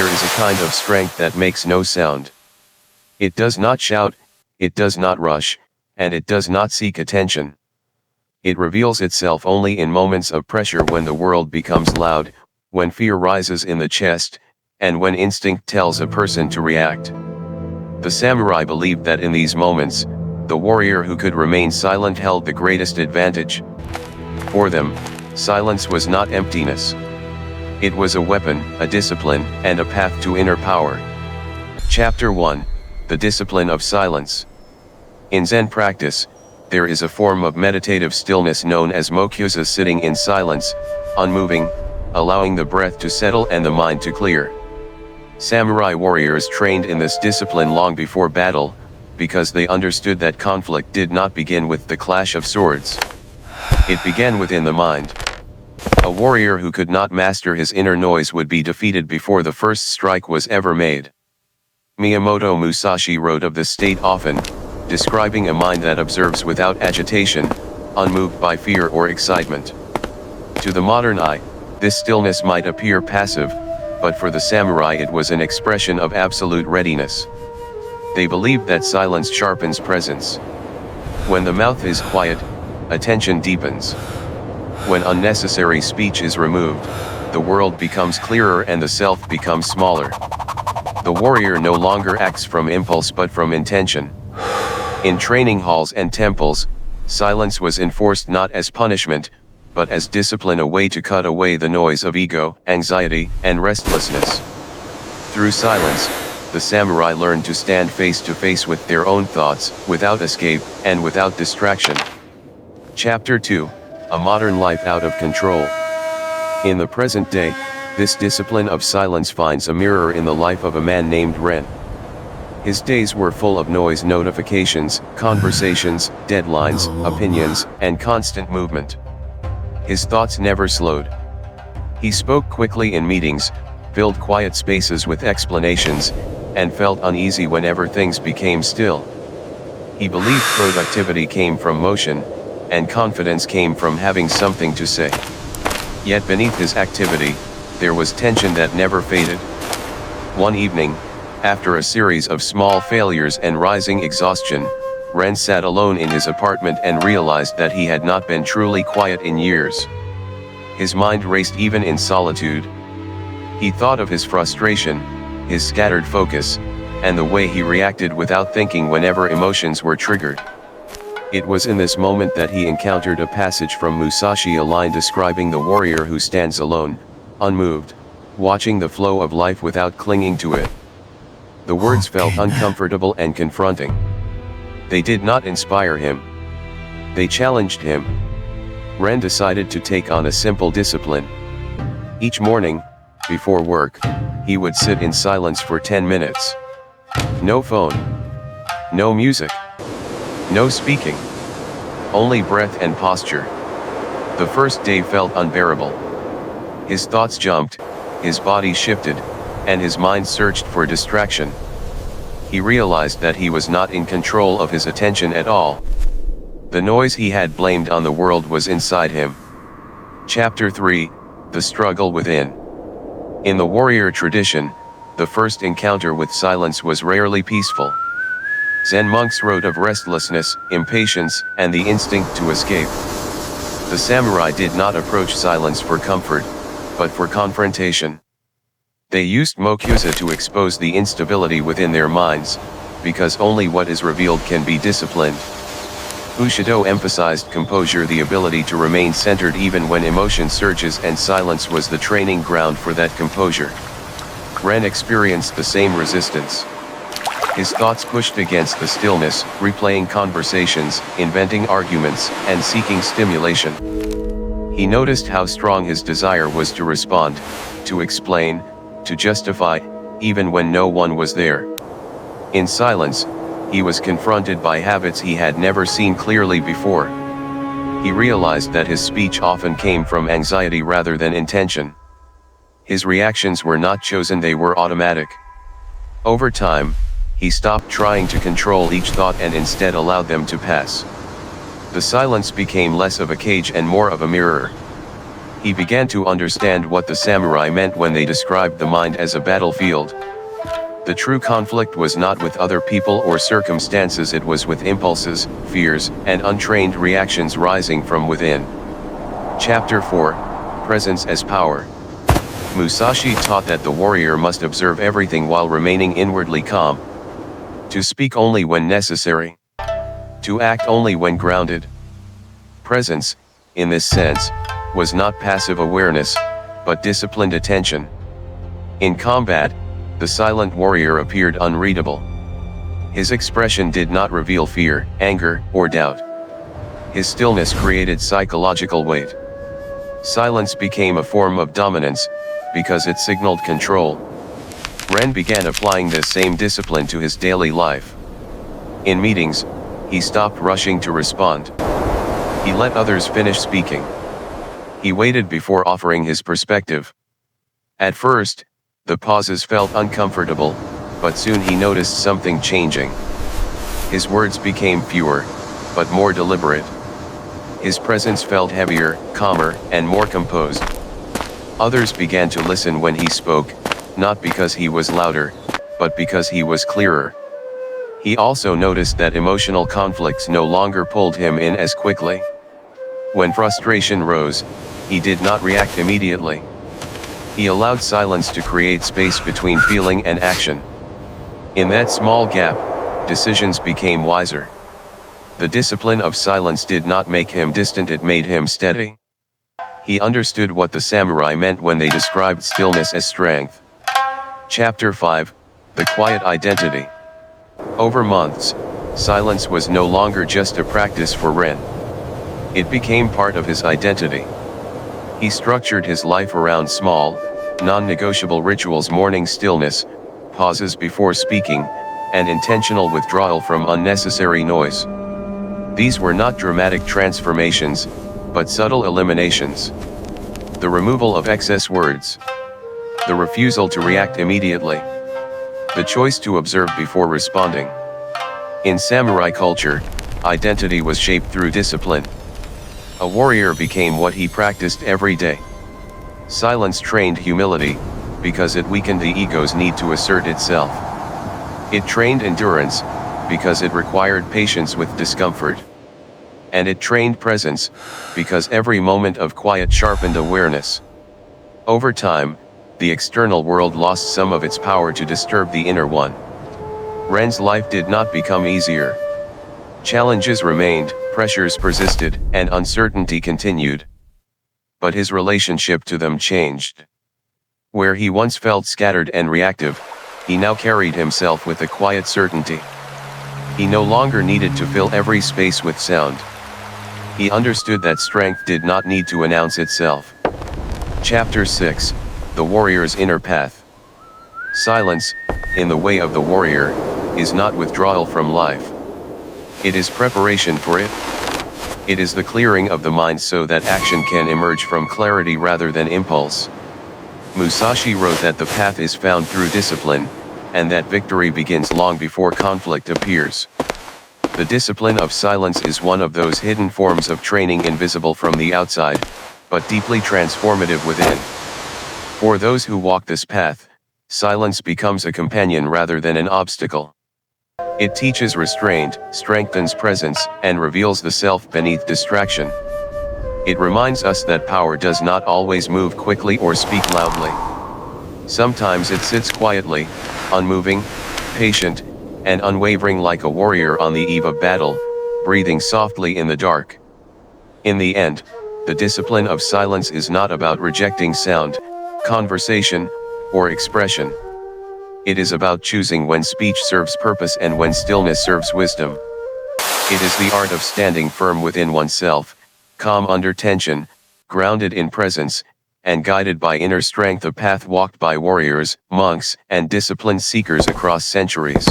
There is a kind of strength that makes no sound. It does not shout, it does not rush, and it does not seek attention. It reveals itself only in moments of pressure, when the world becomes loud, when fear rises in the chest, and when instinct tells a person to react. The samurai believed that in these moments, the warrior who could remain silent held the greatest advantage. For them, silence was not emptiness. It was a weapon, a discipline, and a path to inner power. Chapter 1: The Discipline of Silence. In Zen practice, there is a form of meditative stillness known as mokusa, sitting in silence, unmoving, allowing the breath to settle and the mind to clear. Samurai warriors trained in this discipline long before battle, because they understood that conflict did not begin with the clash of swords. It began within the mind. A warrior who could not master his inner noise would be defeated before the first strike was ever made. Miyamoto Musashi wrote of this state often, describing a mind that observes without agitation, unmoved by fear or excitement. To the modern eye, this stillness might appear passive, but for the samurai it was an expression of absolute readiness. They believed that silence sharpens presence. When the mouth is quiet, attention deepens. When unnecessary speech is removed, the world becomes clearer and the self becomes smaller. The warrior no longer acts from impulse but from intention. In training halls and temples, silence was enforced not as punishment, but as discipline, a way to cut away the noise of ego, anxiety, and restlessness. Through silence, the samurai learned to stand face to face with their own thoughts, without escape, and without distraction. Chapter 2: A Modern Life Out of Control. In the present day, this discipline of silence finds a mirror in the life of a man named Ren. His days were full of noise, notifications, conversations, deadlines, opinions, and constant movement. His thoughts never slowed. He spoke quickly in meetings, filled quiet spaces with explanations, and felt uneasy whenever things became still. He believed productivity came from motion, and confidence came from having something to say. Yet beneath his activity, there was tension that never faded. One evening, after a series of small failures and rising exhaustion, Ren sat alone in his apartment and realized that he had not been truly quiet in years. His mind raced even in solitude. He thought of his frustration, his scattered focus, and the way he reacted without thinking whenever emotions were triggered. It was in this moment that he encountered a passage from Musashi, a line describing the warrior who stands alone, unmoved, watching the flow of life without clinging to it. The words felt uncomfortable and confronting. They did not inspire him. They challenged him. Ren decided to take on a simple discipline. Each morning, before work, he would sit in silence for 10 minutes. No phone. No music. No speaking. Only breath and posture. The first day felt unbearable. His thoughts jumped, his body shifted, and his mind searched for distraction. He realized that he was not in control of his attention at all. The noise he had blamed on the world was inside him. Chapter 3: The Struggle Within. In the warrior tradition, the first encounter with silence was rarely peaceful. Zen monks wrote of restlessness, impatience, and the instinct to escape. The samurai did not approach silence for comfort, but for confrontation. They used mokusa to expose the instability within their minds, because only what is revealed can be disciplined. Bushidō emphasized composure, the ability to remain centered even when emotion surges, and silence was the training ground for that composure. Ren experienced the same resistance. His thoughts pushed against the stillness, replaying conversations, inventing arguments, and seeking stimulation. He noticed how strong his desire was to respond, to explain, to justify, even when no one was there. In silence, he was confronted by habits he had never seen clearly before. He realized that his speech often came from anxiety rather than intention. His reactions were not chosen, they were automatic. Over time, he stopped trying to control each thought and instead allowed them to pass. The silence became less of a cage and more of a mirror. He began to understand what the samurai meant when they described the mind as a battlefield. The true conflict was not with other people or circumstances, it was with impulses, fears, and untrained reactions rising from within. Chapter 4, Presence as Power. Musashi taught that the warrior must observe everything while remaining inwardly calm. To speak only when necessary. To act only when grounded. Presence, in this sense, was not passive awareness, but disciplined attention. In combat, the silent warrior appeared unreadable. His expression did not reveal fear, anger, or doubt. His stillness created psychological weight. Silence became a form of dominance, because it signaled control. Ren began applying this same discipline to his daily life. In meetings, he stopped rushing to respond. He let others finish speaking. He waited before offering his perspective. At first, the pauses felt uncomfortable, but soon he noticed something changing. His words became fewer, but more deliberate. His presence felt heavier, calmer, and more composed. Others began to listen when he spoke, not because he was louder, but because he was clearer. He also noticed that emotional conflicts no longer pulled him in as quickly. When frustration rose, he did not react immediately. He allowed silence to create space between feeling and action. In that small gap, decisions became wiser. The discipline of silence did not make him distant, it made him steady. He understood what the samurai meant when they described stillness as strength. Chapter 5, The Quiet Identity. Over months, silence was no longer just a practice for Ren. It became part of his identity. He structured his life around small, non-negotiable rituals: morning stillness, pauses before speaking, and intentional withdrawal from unnecessary noise. These were not dramatic transformations, but subtle eliminations. The removal of excess words. The refusal to react immediately. The choice to observe before responding. In samurai culture, identity was shaped through discipline. A warrior became what he practiced every day. Silence trained humility, because it weakened the ego's need to assert itself. It trained endurance, because it required patience with discomfort. And it trained presence, because every moment of quiet sharpened awareness. Over time, the external world lost some of its power to disturb the inner one. Ren's life did not become easier. Challenges remained, pressures persisted, and uncertainty continued. But his relationship to them changed. Where he once felt scattered and reactive, he now carried himself with a quiet certainty. He no longer needed to fill every space with sound. He understood that strength did not need to announce itself. Chapter 6, The Warrior's Inner Path. Silence, in the way of the warrior, is not withdrawal from life. It is preparation for it. It is the clearing of the mind so that action can emerge from clarity rather than impulse. Musashi wrote that the path is found through discipline, and that victory begins long before conflict appears. The discipline of silence is one of those hidden forms of training invisible from the outside, but deeply transformative within. For those who walk this path, silence becomes a companion rather than an obstacle. It teaches restraint, strengthens presence, and reveals the self beneath distraction. It reminds us that power does not always move quickly or speak loudly. Sometimes it sits quietly, unmoving, patient, and unwavering like a warrior on the eve of battle, breathing softly in the dark. In the end, the discipline of silence is not about rejecting sound, conversation, or expression. It is about choosing when speech serves purpose and when stillness serves wisdom. It is the art of standing firm within oneself, calm under tension, grounded in presence, and guided by inner strength, a path walked by warriors, monks, and disciplined seekers across centuries.